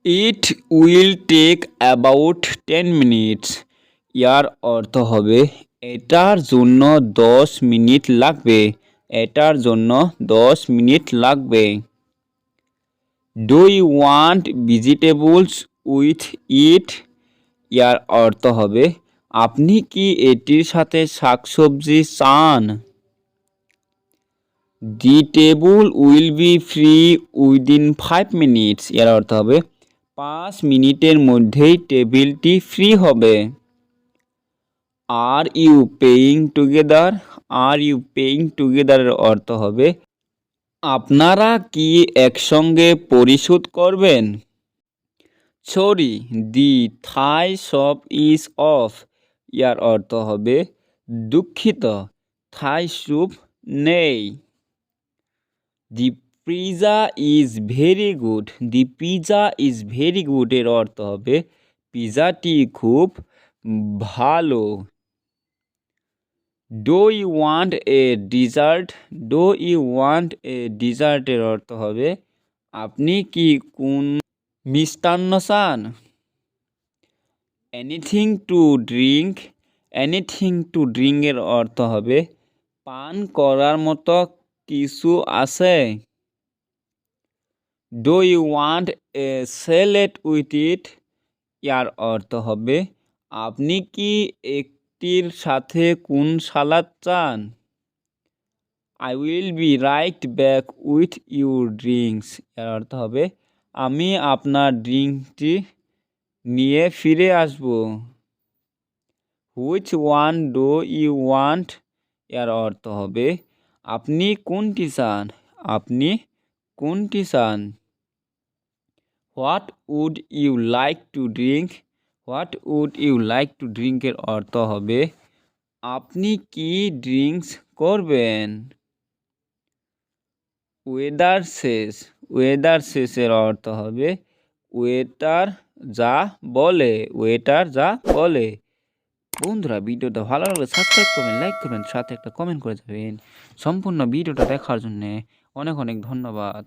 It will take about 10 minutes. ইয়ার অর্থ হবে এটার জন্য 10 মিনিট লাগবে। এটার জন্য 10 মিনিট লাগবে। Do you want vegetables with it? ইয়ার অর্থ হবে আপনি কি এটির সাথে শাকসবজি চান? দি table will be free within 5 minutes. এর অর্থ হবে 5 মিনিটের মধ্যেই টেবিলটি ফ্রি হবে। Are you paying together? Are you paying টুগেদারের অর্থ হবে আপনারা কি একসঙ্গে পরিশোধ করবেন? Sorry, the Thai shop is of. ইয়ার অর্থ হবে দুঃখিত, থাই স্যুপ নেই। দি pizza is very good. The pizza is very good এর অর্থ হবে পিজাটি খুব ভালো। Do you want a dessert? Do you want a dessert এর অর্থ হবে আপনি কি কোন মিষ্টান্ন চান? Anything to drink? Anything to drink এর অর্থ হবে পান করার মতো কিছু আছে? Do you want a salad with it? ইয়ার অর্থ হবে আপনি কি একটির সাথে কোন সালাদ চান? I will be right back with your drinks. এর অর্থ হবে আমি আপনার ড্রিঙ্কটি নিয়ে ফিরে আসব। Which one do you want? এর অর্থ হবে আপনি কোনটি চান? আপনি কোনটি চান? What would you like to drink? What would you like to drink এর অর্থ হবে আপনি কি ড্রিঙ্কস করবেন? ওয়েদার শেষ। ওয়েদার শেষের অর্থ হবে ওয়েটার যা বলে। ওয়েটার যা বলে। বন্ধুরা, ভিডিওটা ভালো লাগলে সাবস্ক্রাইব করবেন, লাইক করবেন, সাথে একটা কমেন্ট করে যাবেন। সম্পূর্ণ ভিডিওটা দেখার জন্য অনেক অনেক ধন্যবাদ।